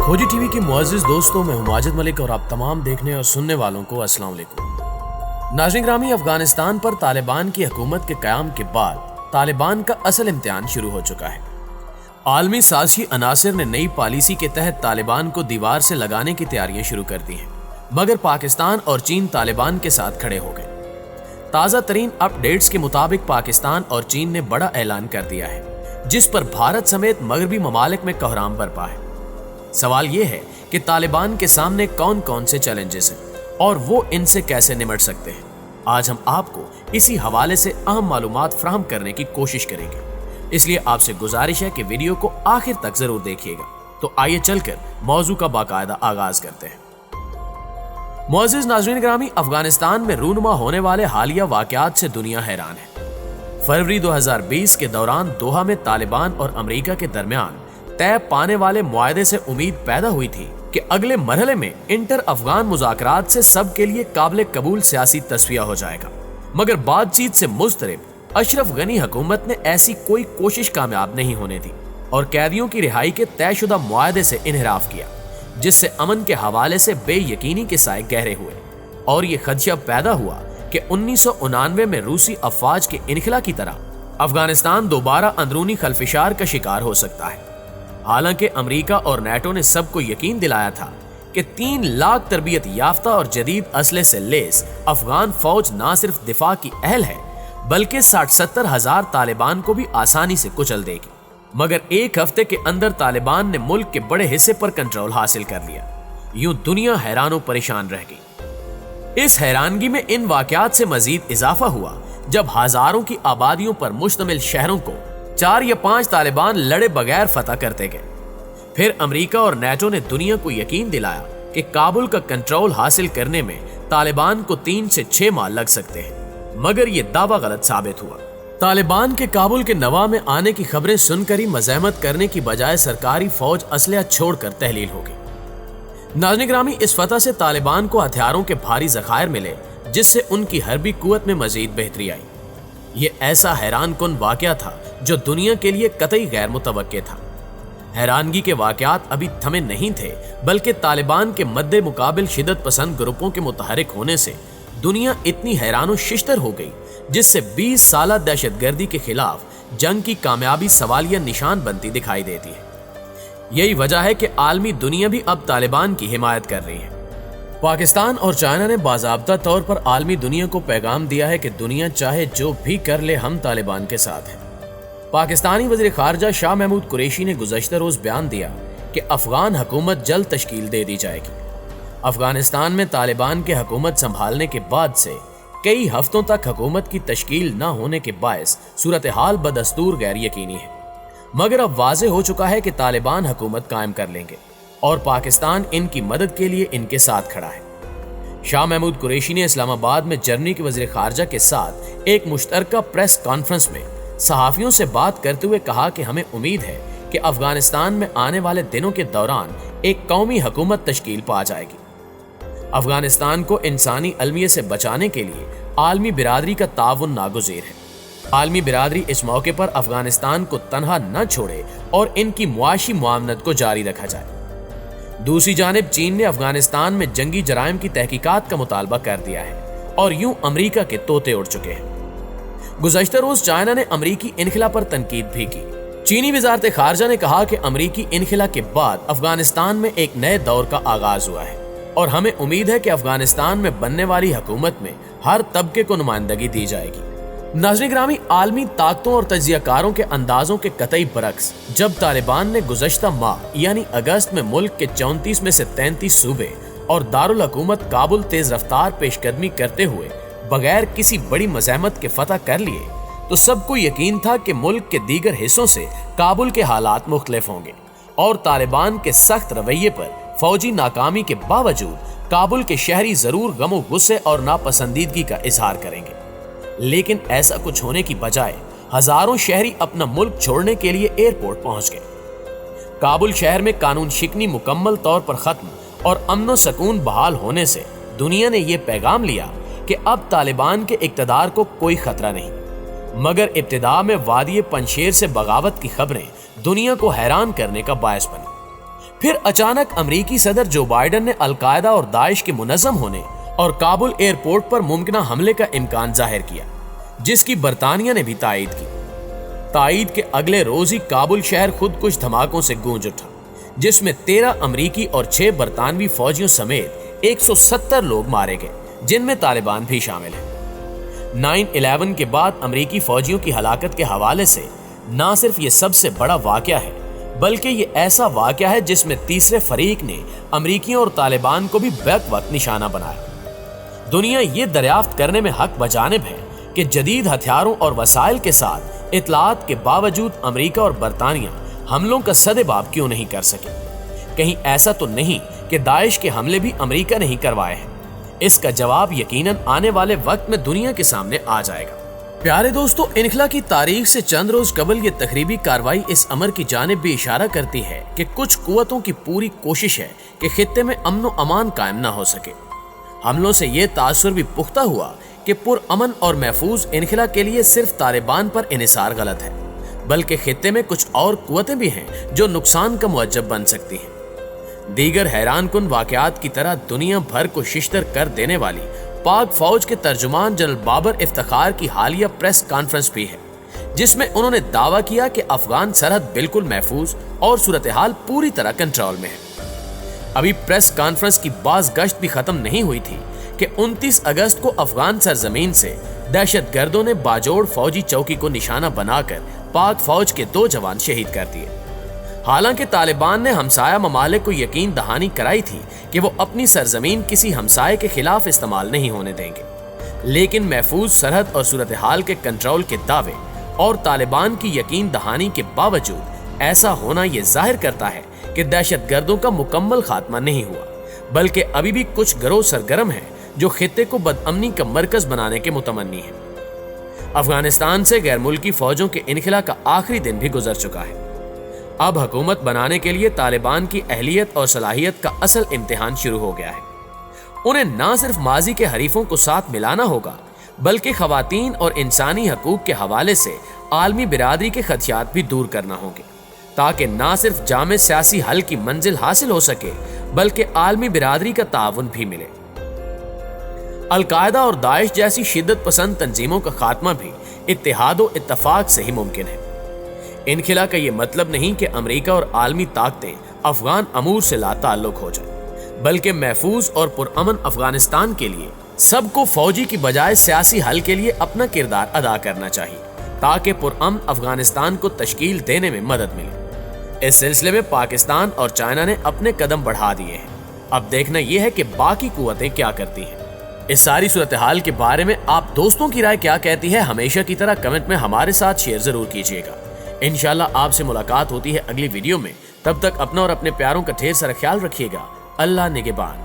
खोजी टीवी के मुअज़्ज़िज़ दोस्तों, मैं हूं माजिद मलिक और आप तमाम देखने और सुनने वालों को अस्सलाम वालेकुम। नाज़रीन ग्रामी, अफगानिस्तान पर तालिबान की हुकूमत के क़याम के बाद तालिबान का असल इम्तिहान शुरू हो चुका है। आलमी साज़िशी अनासिर ने नई पॉलिसी के तहत तालिबान को दीवार से लगाने की तैयारियां शुरू कर दी हैं, मगर पाकिस्तान और चीन तालिबान के साथ खड़े हो गए। ताज़ा तरीन अपडेट्स के मुताबिक पाकिस्तान और चीन ने बड़ा ऐलान कर दिया है, जिस पर भारत समेत मगरबी ममालिक में कोहराम बरपा है। सवाल ये है कि तालिबान के सामने कौन कौन से चैलेंजेस हैं और वो इनसे कैसे निपट सकते हैं। आज हम आपको इसी हवाले से अहम मालूमात फराहम करने की कोशिश करेंगे, इसलिए आपसे गुजारिश है कि वीडियो को आखिर तक जरूर देखिएगा। तो आइए चलकर मौजू का बाकायदा आगाज करते हैं। मुअज़्ज़िज़ नाज़रीन ग्रामी, अफगानिस्तान में रूनुमा होने वाले हालिया वाक़यात से दुनिया हैरान है। फरवरी 2020 के दौरान दोहा में तालिबान और अमेरिका के दरमियान तय पाने वाले मुआहदे से उम्मीद पैदा हुई थी कि अगले मरहले में इंटर अफगान मुज़ाकरात से सबके लिए काबिल कबूल सियासी तस्वीर हो जाएगा, मगर बातचीत से मुस्तरिब अशरफ गनी हुकूमत ने ऐसी कोई कोशिश कामयाब नहीं होने दी और कैदियों की रिहाई के तयशुदा मुआहदे से इन्हिराफ किया, जिससे अमन के हवाले से बेयकीनी के साए गहरे हुए और ये खदशा पैदा हुआ कि 1999 में रूसी अफवाज के इनखला की तरह अफगानिस्तान दोबारा अंदरूनी खलफिशार का शिकार हो सकता है। हालांकि अमेरिका और नेटो ने सबको यकीन दिलाया था कि 3 लाख तरबियत याफ्ता और जदीद असले से लेस अफगान फौज न सिर्फ दिफा की अहल है, बल्कि 60-70 हजार तालिबान को भी आसानी से कुचल देगी। मगर एक हफ्ते के अंदर तालिबान ने मुल्क के बड़े हिस्से पर कंट्रोल हासिल कर लिया। यूं दुनिया हैरान परेशान रह गई। इस हैरानगी में इन वाकयात से मजीद इजाफा हुआ जब हजारों की आबादियों पर मुश्तमिल शहरों को 4 या 5 तालिबान लड़े बगैर फतह करते गए। फिर अमेरिका और नेटो ने दुनिया को यकीन दिलाया कि काबुल का कंट्रोल हासिल करने में तालिबान को 3 से 6 माह लग सकते हैं, मगर ये दावा गलत साबित हुआ। तालिबान के काबुल के नवा में आने की खबरें सुनकर ही मज़ाहमत करने की बजाय सरकारी फौज असलहा छोड़कर तहलील हो गई। नाज़रीन ग्रामी, इस फतह से तालिबान को हथियारों के भारी ज़खायर मिले, जिससे उनकी हरबी कुव्वत में मजीद बेहतरी आई। ये ऐसा हैरान कुन वाक़या था जो दुनिया के लिए कतई गैर मुतवक्के था। हैरानगी के वाक़यात अभी थमे नहीं थे, बल्कि तालिबान के मद्दे मुकाबिल शिदत पसंद ग्रुपों के मुतहरिक होने से दुनिया इतनी हैरान शिश्तर हो गई, जिससे 20 साला दहशतगर्दी के खिलाफ जंग की कामयाबी सवालिया निशान बनती दिखाई देती है। यही वजह है कि आलमी दुनिया भी अब तालिबान की हिमायत कर रही है। पाकिस्तान और चाइना ने बाज़ाब्ता तौर पर आलमी दुनिया को पैगाम दिया है कि दुनिया चाहे जो भी कर ले, हम तालिबान के साथ हैं। पाकिस्तानी वज़ीर ख़ारजा शाह महमूद कुरैशी ने गुज़श्ता रोज़ बयान दिया कि अफ़गान हुकूमत जल्द तश्कील दे दी जाएगी। अफ़गानिस्तान में तालिबान के हुकूमत संभालने के बाद से कई हफ्तों तक हुकूमत की तश्कील न होने के बायस सूरत हाल बदस्तूर गैर यकीनी है, मगर अब वाज़ेह हो चुका है कि तालिबान हुकूमत कायम कर लेंगे और पाकिस्तान इनकी मदद के लिए इनके साथ खड़ा है। शाह महमूद कुरैशी ने इस्लामाबाद में जर्मनी के वज़ीर ख़ारजा के साथ एक मुश्तरका प्रेस कॉन्फ्रेंस में सहाफ़ियों से बात करते हुए कहा कि हमें उम्मीद है कि अफगानिस्तान में आने वाले दिनों के दौरान एक कौमी हुकूमत तश्कील पा जाएगी। अफगानिस्तान को इंसानी अलमियत से बचाने के लिए आलमी बिरादरी का ताउन नागुज़ीर है। आलमी बिरादरी इस मौके पर अफगानिस्तान को तनहा न छोड़े और इनकी मुआशी मुआवनत को जारी रखा जाए। दूसरी जानिब चीन ने अफगानिस्तान में जंगी जराइम की तहकीकात का मुतालबा कर दिया है और यूं अमेरिका के तोते उड़ चुके हैं। गुज़श्ता रोज चाइना ने अमरीकी इनखला पर तनकीद भी की। चीनी वज़ारत ख़ारजा ने कहा कि अमरीकी इनखला के बाद अफगानिस्तान में एक नए दौर का आगाज हुआ है और हमें उम्मीद है कि अफगानिस्तान में बनने वाली हुकूमत में हर तबके को नुमाइंदगी दी जाएगी। नाज़रीन ग्रामी, आलमी ताकतों और तज्ज़ियाकारों के अंदाजों के कतई बरक्स जब तालिबान ने गुज़श्ता माह यानी अगस्त में मुल्क के 34 में से 33 सूबे और दारुल हुकूमत काबुल तेज रफ्तार पेशकदमी करते हुए बगैर किसी बड़ी मज़ाहमत के फतह कर लिए, तो सबको यकीन था कि मुल्क के दीगर हिस्सों से काबुल के हालात मुख्तलिफ होंगे और तालिबान के सख्त रवैये पर फौजी नाकामी के बावजूद काबुल के शहरी जरूर गमो गुस्से और नापसंदीदगी का इजहार करेंगे। लेकिन ऐसा कुछ होने की बजाय हजारों शहरी अपना मुल्क छोड़ने के लिए एयरपोर्ट पहुंच गए। काबुल शहर में कानून शिकनी मुकम्मल तौर पर खत्म और अमन व सकून बहाल होने से दुनिया ने यह पैगाम लिया कि अब तालिबान के इक़्तिदार को कोई खतरा नहीं। मगर इब्तिदा में वादी पंशेर से बगावत की खबरें दुनिया को हैरान करने का बायस बनी। پھر اچانک امریکی صدر جو بائیڈن نے القاعدہ اور داعش کے منظم ہونے اور کابل ایئرپورٹ پر ممکنہ حملے کا امکان ظاہر کیا، جس کی برطانیہ نے بھی تائید کی۔ تائید کے اگلے روز ہی کابل شہر خود کش دھماکوں سے گونج اٹھا، جس میں 13 امریکی اور 6 برطانوی فوجیوں سمیت 170 لوگ مارے گئے، جن میں طالبان بھی شامل ہیں۔ 9/11 کے بعد امریکی فوجیوں کی ہلاکت کے حوالے سے نہ صرف یہ سب سے بڑا واقعہ ہے، بلکہ یہ ایسا واقعہ ہے جس میں تیسرے فریق نے امریکیوں اور طالبان کو بھی بیک وقت نشانہ بنایا۔ دنیا یہ دریافت کرنے میں حق بجانب ہے کہ جدید ہتھیاروں اور وسائل کے ساتھ اطلاعات کے باوجود امریکہ اور برطانیہ حملوں کا سدباب کیوں نہیں کر سکے۔ کہیں ایسا تو نہیں کہ داعش کے حملے بھی امریکہ نہیں کروائے ہیں؟ اس کا جواب یقیناً آنے والے وقت میں دنیا کے سامنے آ جائے گا۔ پیارے دوستو، انخلا کی تاریخ سے چند روز قبل یہ تخریبی کارروائی اس امر کی جانب بھی اشارہ کرتی ہے کہ کچھ قوتوں کی پوری کوشش ہے کہ خطے میں امن و امان قائم نہ ہو سکے۔ حملوں سے یہ تاثر بھی پختہ ہوا کہ پرامن اور محفوظ انخلا کے لیے صرف طالبان پر انحصار غلط ہے، بلکہ خطے میں کچھ اور قوتیں بھی ہیں جو نقصان کا موجب بن سکتی ہیں۔ دیگر حیران کن واقعات کی طرح دنیا بھر کو ششدر کر دینے والی پاک فوج کے ترجمان جنرل بابر افتخار کی حالیہ پریس کانفرنس بھی ہے، جس میں انہوں نے دعویٰ کیا کہ افغان سرحد بالکل محفوظ اور صورتحال پوری طرح کنٹرول میں ہے۔ ابھی پریس کانفرنس کی بعض گشت بھی ختم نہیں ہوئی تھی کہ 29 اگست کو افغان سرزمین سے دہشت گردوں نے باجوڑ فوجی چوکی کو نشانہ بنا کر پاک فوج کے 2 جوان شہید کر دیے۔ حالانکہ طالبان نے ہمسایہ ممالک کو یقین دہانی کرائی تھی کہ وہ اپنی سرزمین کسی ہمسائے کے خلاف استعمال نہیں ہونے دیں گے، لیکن محفوظ سرحد اور صورتحال کے کنٹرول کے دعوے اور طالبان کی یقین دہانی کے باوجود ایسا ہونا یہ ظاہر کرتا ہے کہ دہشت گردوں کا مکمل خاتمہ نہیں ہوا، بلکہ ابھی بھی کچھ گروہ سرگرم ہیں جو خطے کو بدامنی کا مرکز بنانے کے متمنی ہیں۔ افغانستان سے غیر ملکی فوجوں کے انخلا کا آخری دن بھی گزر چکا ہے۔ اب حکومت بنانے کے لیے طالبان کی اہلیت اور صلاحیت کا اصل امتحان شروع ہو گیا ہے۔ انہیں نہ صرف ماضی کے حریفوں کو ساتھ ملانا ہوگا، بلکہ خواتین اور انسانی حقوق کے حوالے سے عالمی برادری کے خدشات بھی دور کرنا ہوں گے، تاکہ نہ صرف جامع سیاسی حل کی منزل حاصل ہو سکے بلکہ عالمی برادری کا تعاون بھی ملے۔ القاعدہ اور داعش جیسی شدت پسند تنظیموں کا خاتمہ بھی اتحاد و اتفاق سے ہی ممکن ہے۔ انخلا کا یہ مطلب نہیں کہ امریکہ اور عالمی طاقتیں افغان امور سے لا تعلق ہو جائیں، بلکہ محفوظ اور پرامن افغانستان کے لیے سب کو فوجی کی بجائے سیاسی حل کے لیے اپنا کردار ادا کرنا چاہیے، تاکہ پرامن افغانستان کو تشکیل دینے میں مدد ملے۔ اس سلسلے میں پاکستان اور چائنا نے اپنے قدم بڑھا دیے ہیں۔ اب دیکھنا یہ ہے کہ باقی قوتیں کیا کرتی ہیں۔ اس ساری صورتحال کے بارے میں آپ دوستوں کی رائے کیا کہتی ہے؟ ہمیشہ کی طرح کمنٹ میں ہمارے ساتھ شیئر ضرور کیجیے گا۔ انشاءاللہ آپ سے ملاقات ہوتی ہے اگلی ویڈیو میں۔ تب تک اپنا اور اپنے پیاروں کا ڈھیر سارا خیال رکھیے گا۔ اللہ نگہبان۔